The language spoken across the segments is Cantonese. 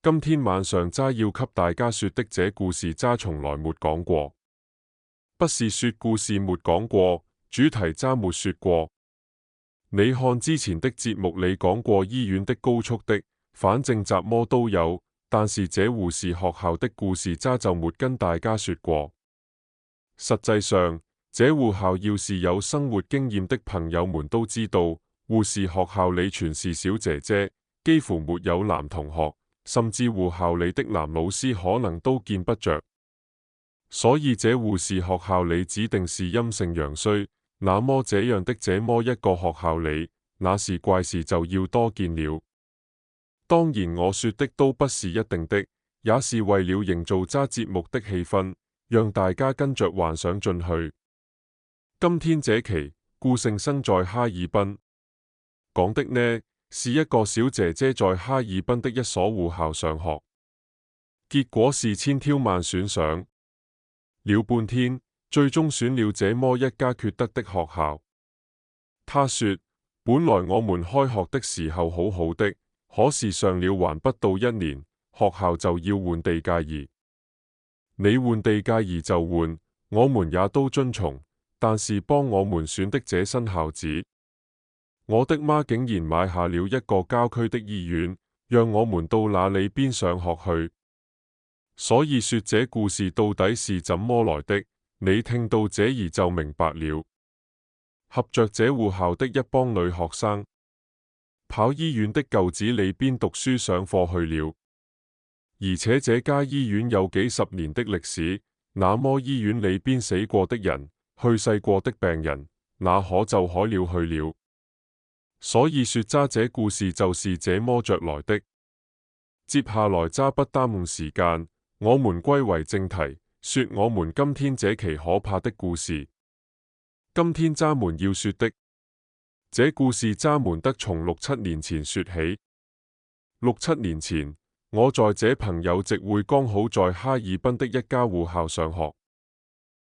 今天晚上渣要給大家說的這故事渣從來沒講過，不是說故事沒講過，主題渣沒說過。你看之前的節目你講過醫院的高速的，反正怎麼都有，但是這護士學校的故事渣就沒跟大家說過。實際上，這護校要是有生活經驗的朋友們都知道，護士學校裏全是小姐姐，幾乎沒有男同學。甚至護校裏的男老師可能都見不着，所以這護士學校裏指定是陰盛陽衰。那麼這樣的這麼一個學校裏，那是怪事就要多見了。當然我說的都不是一定的，也是為了營造渣節目的氣氛，讓大家跟着幻想進去。今天這期顧勝生在哈爾濱講的呢，是一個小姐姐在哈爾濱的一所護校上學，結果是千挑萬選上了半天，最終選了這麼一家缺德的學校。她說：本來我們開學的時候好好的，可是上了還不到一年，學校就要換地界儀。你換地界儀就換，我們也都遵從，但是幫我們選的這新校址，我的媽竟然買下了一個郊區的醫院，讓我們到那裏邊上學去。所以說這故事到底是怎麼來的，你聽到這兒就明白了。合着這護校的一幫女學生，跑醫院的舊址裏邊讀書上課去了。而且這家醫院有幾十年的歷史，那麼醫院裏邊死過的人，去世過的病人，那可就可了去了。所以說渣這故事就是這麼着來的。接下來渣不耽誤時間，我們歸為正題，說我們今天這期可怕的故事。今天渣們要說的這故事，渣們得從6、7年前說起。6、7年前，我在這朋友聚會剛好在哈爾濱的一家護校上學。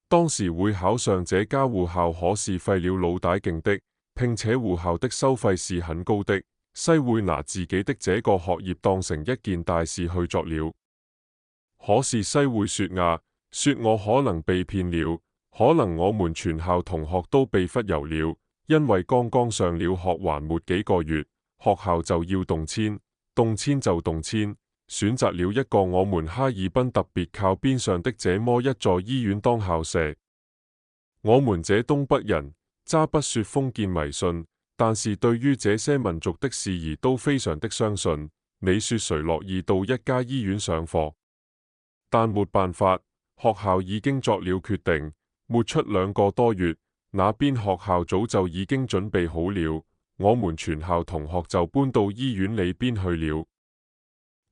當時會考上這家護校可是費了老大勁的。並且護校的收費是很高的，西會拿自己的這個學業當成一件大事去作了。可是西會說說我可能被騙了，可能我們全校同學都被忽悠了，因為剛剛上了學還沒幾個月，學校就要動遷，動遷就動遷，選擇了一個我們哈爾濱特別靠邊上的這麼一座醫院當校舍。我們這東北人，渣不說封建迷信，但是對於這些民族的事宜都非常的相信。你說誰樂意到一家醫院上課？但沒辦法，學校已經作了決定，沒出2個多月，那邊學校早就已經準備好了，我們全校同學就搬到醫院裏邊去了。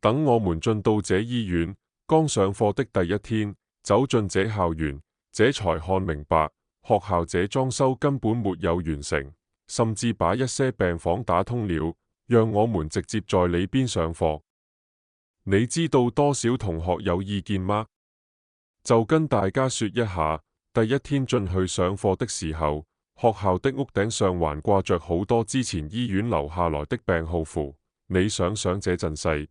等我們進到這醫院，剛上課的第一天，走進這校園，這才看明白。學校這裝修根本沒有完成，甚至把一些病房打通了，讓我們直接在裏邊上課。你知道多少同學有意見嗎？就跟大家說一下，第一天進去上課的時候，學校的屋頂上還掛着好多之前醫院留下來的病號符。你想想這陣勢，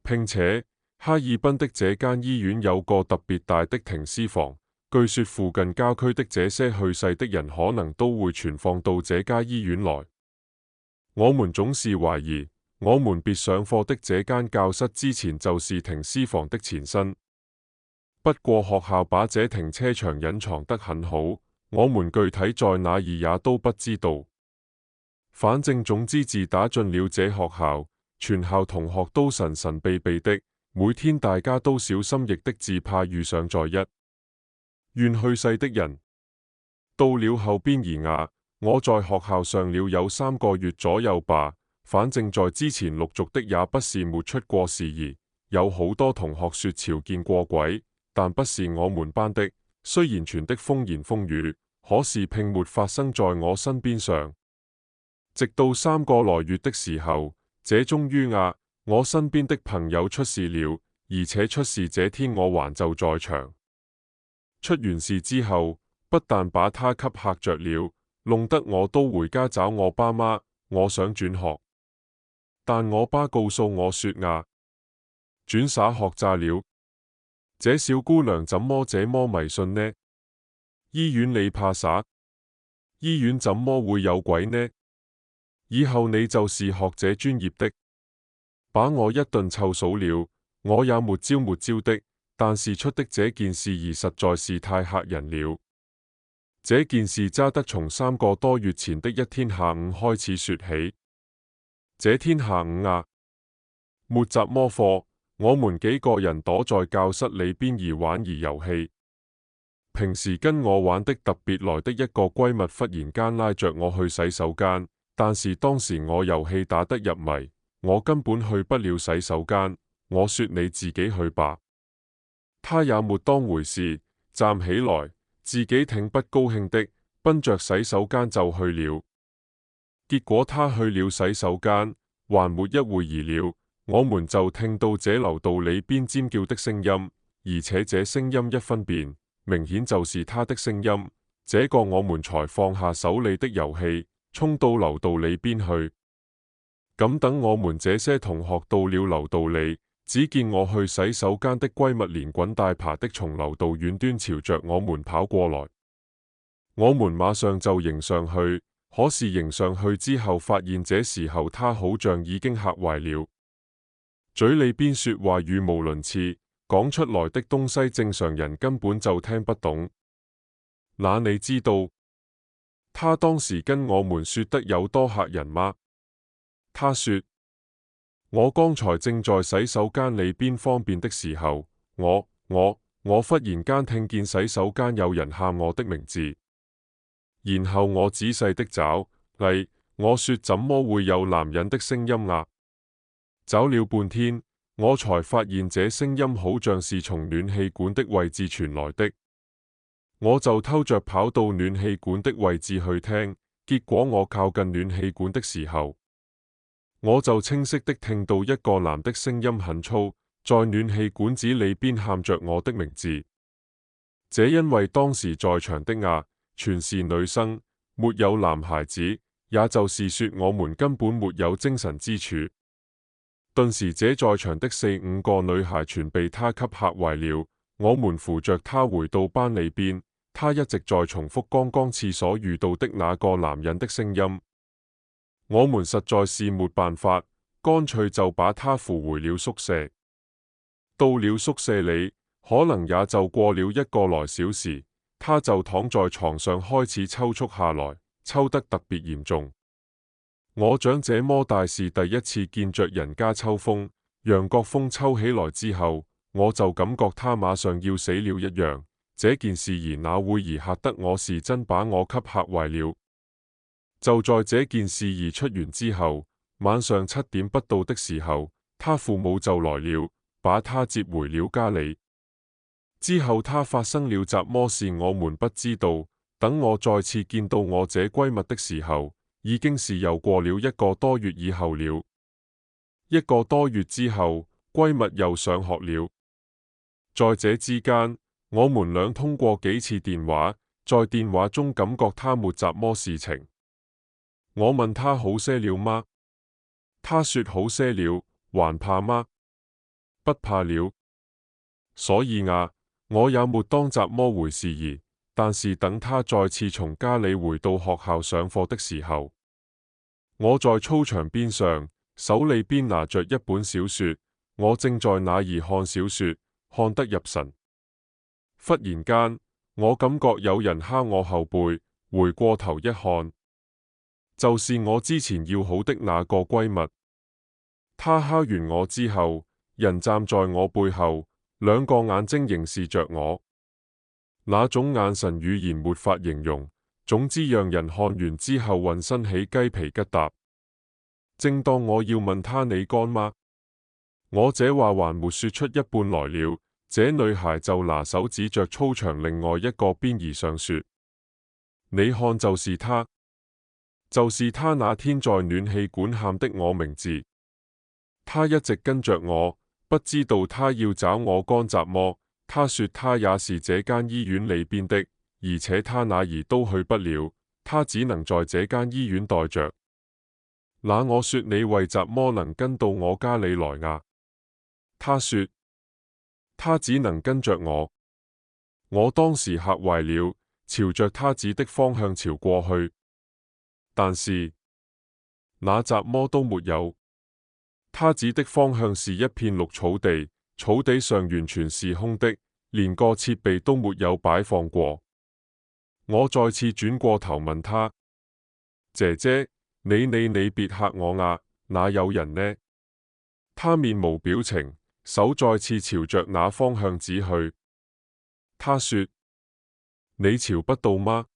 並且哈爾濱的這間醫院有個特別大的停屍房。據說附近郊區的這些去世的人可能都會存放到這家醫院來。我們總是懷疑，我們別上課的這間教室之前就是停屍房的前身。不過學校把這停車場隱藏得很好，我們具體在哪兒也都不知道。反正總之自打進了這學校，全校同學都神神秘秘的，每天大家都小心翼翼的，自怕遇上在一願去世的人。到了後邊兒我在學校上了有3個月左右吧，反正在之前陸續的也不是沒出過事兒，有好多同學說朝見過鬼，但不是我們班的，雖然傳的風言風語，可是並沒發生在我身邊上。直到3個來月的時候，這終於我身邊的朋友出事了，而且出事這天我還就在場。出完事之後，不但把他給嚇着了，弄得我都回家找我爸媽，我想轉學，但我爸告訴我說轉耍學詐了。這小姑娘怎麼這麼迷信呢？醫院你怕啥？醫院怎麼會有鬼呢？以後你就是學這專業的。把我一頓臭數了，我也沒招沒招的，但是出的這件事兒實在是太嚇人了。這件事渣得從3個多月前的一天下午開始說起。這天下午啊，沒習麼課，我們幾個人躲在教室裏邊兒玩兒遊戲。平時跟我玩的特別來的一個閨蜜忽然間拉着我去洗手間，但是當時我遊戲打得入迷，我根本去不了洗手間。我說你自己去吧，她也沒當回事，站起來自己挺不高興的奔着洗手間就去了。結果她去了洗手間，還沒一會兒了，我們就聽到這樓道裏邊尖叫的聲音，而且這聲音一分辨，明顯就是她的聲音。這個我們才放下手裏的遊戲，衝到樓道裏邊去。咁等我們這些同學到了樓道裏，只見我去洗手間的閨蜜連滾帶爬的從樓道遠端朝着我們跑過來，我們馬上就迎上去。可是迎上去之後，發現這時候她好像已經嚇壞了，嘴裏邊說話語無倫次，講出來的東西正常人根本就聽不懂。那你知道她當時跟我們說得有多嚇人嗎？她說：我剛才正在洗手間裏邊方便的時候，我忽然間聽見洗手間有人喊我的名字。然後我仔細的找嚟，我說怎麼會有男人的聲音啊？找了半天，我才發現這聲音好像是從暖氣管的位置傳來的。我就偷着跑到暖氣管的位置去聽，結果我靠近暖氣管的時候，我就清晰的聽到一個男的聲音很粗，在暖氣管子裏邊喊着我的名字。這因為當時在場的全是女生，沒有男孩子，也就是說我們根本沒有精神支柱。頓時這在場的4、5個女孩全被她給嚇壞了。我們扶着她回到班裏邊，她一直在重複剛剛廁所遇到的那個男人的聲音。我們實在是沒辦法，乾脆就把她扶回了宿舍。到了宿舍裏，可能也就過了1個來小時，他就躺在床上開始抽搐下來，抽得特別嚴重。我長這麼大是第一次見着人家抽風，楊國峰抽起來之後，我就感覺他馬上要死了一樣。這件事兒哪會兒嚇得我是真把我給嚇壞了。就在這件事兒出完之後，晚上7點不到的時候，他父母就來了，把他接回了家裏。之後他發生了什麼事我們不知道，等我再次見到我這閨蜜的時候，已經是又過了1個多月以後了。1個多月之後，閨蜜又上學了。在這之間，我們倆通過幾次電話，在電話中感覺她沒什麼事情。我問她好些了嗎？她說好些了。還怕嗎？不怕了。所以我也沒當什麼回事兒。但是等她再次從家裏回到學校上課的時候，我在操場邊上，手裏邊拿着一本小說，我正在那兒看小說，看得入神。忽然間，我感覺有人敲我後背，回過頭一看，就是我之前要好的那個閨蜜。她敲完我之後，人站在我背後，2個眼睛凝視着我，那種眼神語言沒法形容，總之讓人看完之後渾身起雞皮疙瘩。正當我要問她你乾嗎？我這話還沒說出一半來了，這女孩就拿手指着操場另外一個邊兒上說：你看就是她，就是她那天在暖氣管喊的我名字。她一直跟着我，不知道她要找我幹什麼。她說她也是這間醫院裏邊的，而且她哪兒都去不了，她只能在這間醫院待着。那我說你為什麼能跟到我家裏來？他說：他只能跟着我。我當時嚇壞了，朝着他指的方向朝過去，但是那雜麼都沒有。他指的方向是一片綠草地，草地上完全是空的，連個設備都沒有擺放過。我再次轉過頭問他：姐姐，你別嚇我啊，哪有人呢？他面無表情，手再次朝着那方向指去。他說：你瞧不到嗎？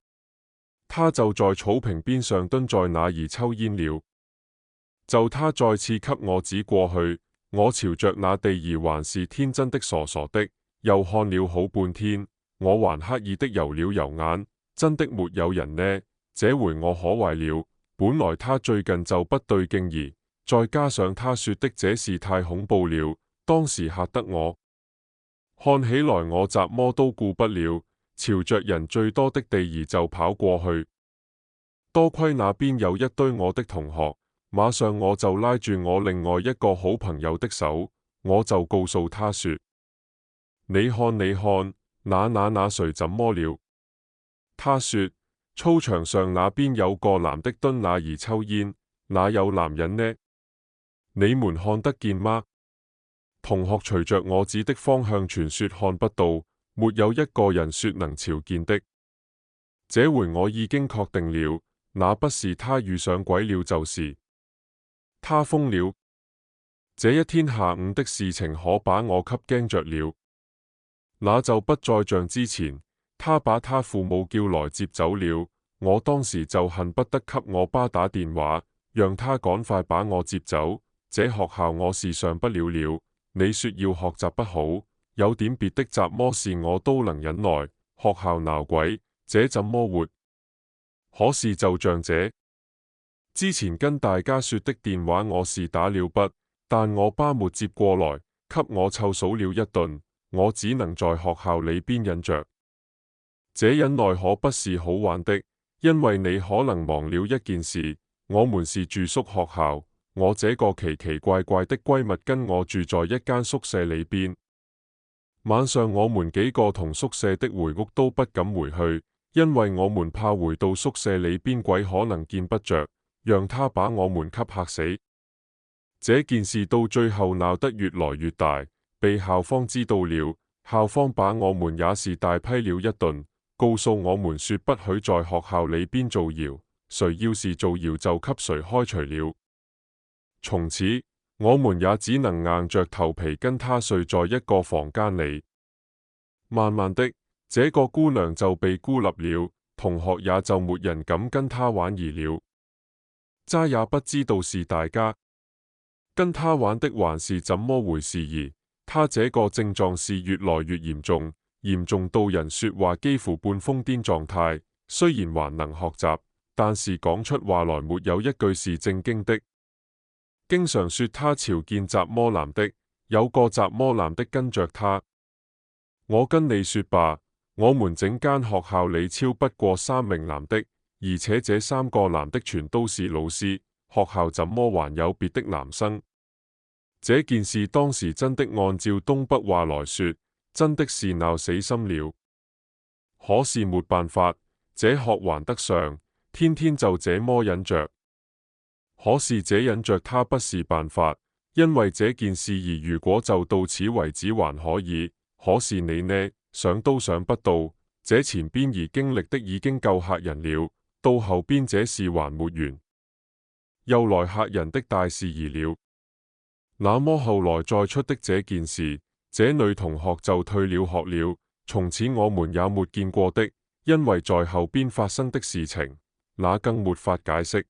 他就在草坪邊上蹲在那兒抽煙了。就他再次給我指過去，我朝着那地兒還是天真的傻傻的，又看了好半天，我還刻意的揉了揉眼，真的沒有人呢。這回我可壞了，本來他最近就不對勁兒，再加上他說的這事太恐怖了，當時嚇得我看起來我雜麼都顧不了，朝着人最多的地兒就跑過去。多虧那邊有一堆我的同學，馬上我就拉住我另外一個好朋友的手，我就告訴他說：你看，那誰怎麼了？他說：操場上那邊有個男的蹲那兒抽煙，哪有男人呢？你們看得見嗎？同學隨着我指的方向全說看不到，沒有一個人說能瞧見的。這回我已經確定了，那不是他遇上鬼了，就是他瘋了。這一天下午的事情可把我給驚着了。那就不再像之前，他把他父母叫來接走了。我當時就恨不得給我爸打電話，讓他趕快把我接走。這學校我是上不了了。你說要學習不好，有點別的雜麼事我都能忍耐。學校鬧鬼，這怎麼活？可是就像這之前跟大家說的電話，我是打了不，但我爸沒接過來，給我臭數了一頓。我只能在學校裏邊忍着。這忍耐可不是好玩的，因為你可能忘了一件事，我們是住宿學校，我這個奇奇怪怪的閨蜜跟我住在一間宿舍裏邊。晚上我們幾個同宿舍的回屋都不敢回去，因為我們怕回到宿舍裏邊鬼可能見不着，讓他把我們給嚇死。這件事到最後鬧得越來越大，被校方知道了，校方把我們也是大批了一頓，告訴我們說不許在學校裏邊造謠，誰要是造謠就給誰開除了。從此我們也只能硬着頭皮跟他睡在一個房間裏。慢慢的，這個姑娘就被孤立了，同學也就沒人敢跟她玩兒了。渣也不知道是大家跟她玩的還是怎麼回事兒。他這個症狀是越來越嚴重，嚴重到人說話幾乎半瘋癲狀態。雖然還能學習，但是講出話來沒有一句是正經的。經常說他朝見雜麼男的，有個雜麼男的跟着他。我跟你說吧，我們整間學校裏超不過3名男的，而且這3個男的全都是老師。學校怎麼還有別的男生？這件事當時真的按照東北話來說，真的是鬧死心了。可是沒辦法，這學還得上，天天就這麼忍着。可是這忍着他不是辦法，因為這件事兒如果就到此為止還可以，可是你呢，想都想不到，這前邊兒經歷的已經夠嚇人了，到後邊這事還沒完，又來嚇人的大事兒了。那麼後來再出的這件事，這女同學就退了學了，從此我們也沒見過的，因為在後邊發生的事情，那更沒法解釋。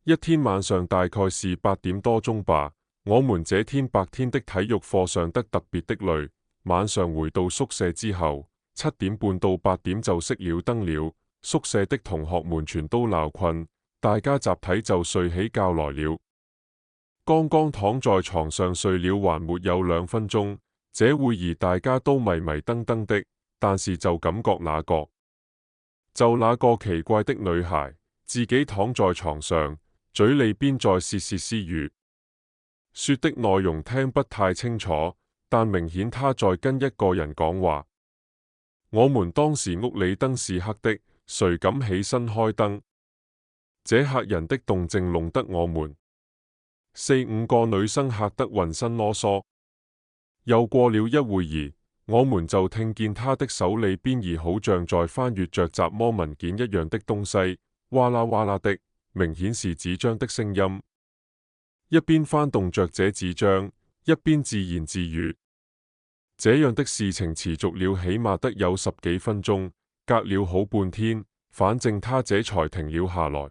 一天晚上大概是8點多鐘吧，我們這天白天的體育課上得特別的累，晚上回到宿舍之後，7點半到8點就熄了燈了，宿舍的同學們全都鬧困，大家集體就睡起覺來了。剛剛躺在床上睡了還沒有2分鐘，這會兒大家都迷迷瞪瞪的，但是就感覺那個奇怪的女孩自己躺在床上，嘴裏邊在竊竊私語。說的內容聽不太清楚，但明顯他在跟一個人講話。我們當時屋裏燈是黑的，誰敢起身開燈？這嚇人的動靜弄得我們4、5個女生嚇得渾身囉嗦。又過了一會兒，我們就聽見他的手裏邊兒好像在翻閱着雜魔文件一樣的東西，嘩啦嘩啦的，明顯是紙張的聲音。一邊翻動着這紙張，一邊自言自語。這樣的事情持續了起碼得有10幾分鐘，隔了好半天，反正他這才停了下來。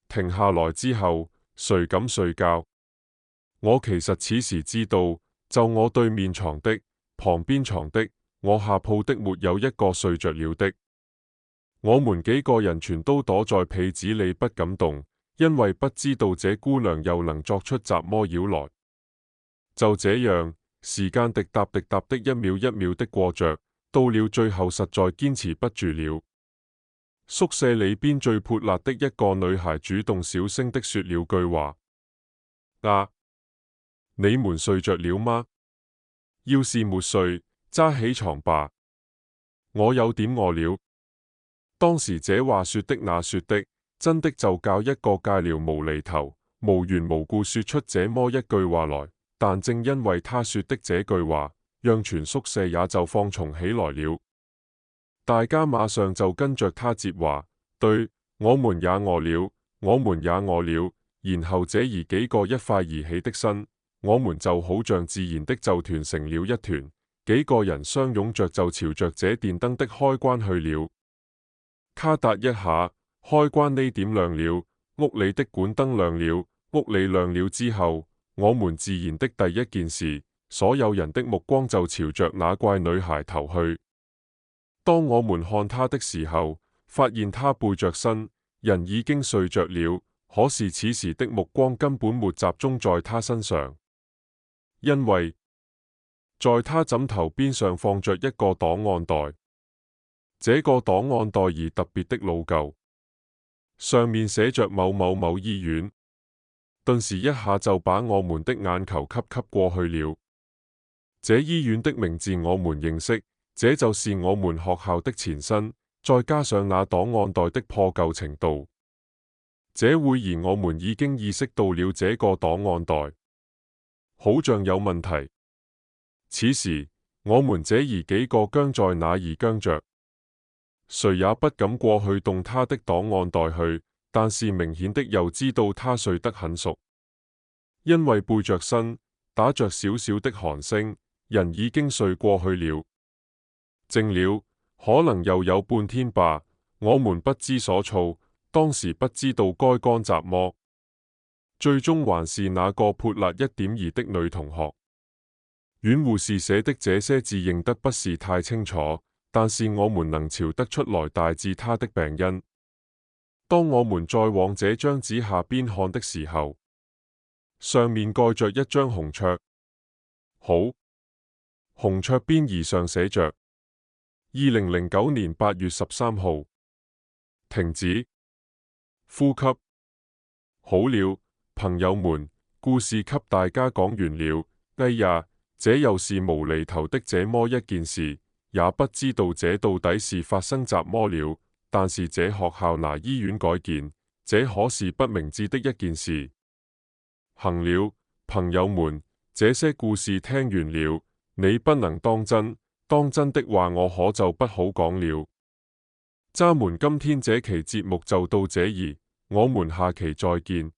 停下來之後，誰敢睡覺？我其實此時知道，就我對面床的、旁邊床的、我下鋪的，沒有一個睡着了的。我們幾個人全都躲在被子裏不敢動，因為不知道這姑娘又能作出雜魔妖來。就這樣，時間滴答滴答的一秒一秒的過着，到了最後實在堅持不住了。宿舍裏邊最潑辣的一個女孩主動小聲的說了句話：啊，你們睡着了嗎？要是沒睡，揸起床吧，我有點餓了。當時這話說的那說的，真的就教一個尬聊無厘頭，無緣無故說出這麼一句話來。但正因為他說的這句話，讓全宿舍也就放鬆起來了。大家馬上就跟着他接話，對，我們也餓了，我們也餓了。然後這兒幾個一塊兒起的身，我們就好像自然的就團成了一團，幾個人相擁着就朝着這電燈的開關去了。咔嗒一下，開關呢點亮了，屋裏的管燈亮了。屋裏亮了之後，我們自然的第一件事，所有人的目光就朝着那怪女孩投去。當我們看她的時候，發現她背着身，人已經睡着了。可是此時的目光根本沒集中在她身上，因為在她枕頭邊上放着一個檔案袋。這個檔案袋兒特別的老舊，上面寫着某某某醫院。頓時一下就把我們的眼球吸過去了。這醫院的名字我們認識，這就是我們學校的前身，再加上那檔案袋的破舊程度，這會兒我們已經意識到了這個檔案袋好像有問題。此時我們這兒幾個僵在那兒僵着，誰也不敢過去動他的檔案袋去。但是明顯的又知道他睡得很熟，因為背着身，打着小小的鼾聲，人已經睡過去了。靜了，可能又有半天吧。我們不知所措，當時不知道該幹雜麼。最終還是那個潑辣一點兒的女同學，院護士寫的這些字認得不是太清楚，但是我們能瞧得出來大致她的病因。當我們再往這張紙下邊看的時候，上面蓋着一張紅桌，好，紅桌邊兒上寫着2009年8月13號，停止呼吸。好了，朋友們，故事給大家講完了。哎呀，這又是無厘頭的這麼一件事，也不知道這到底是發生雜麼了。但是這學校拿醫院改建，這可是不明智的一件事。行了，朋友們，這些故事聽完了，你不能當真，當真的話我可就不好講了。咱們今天這期節目就到這兒，我們下期再見。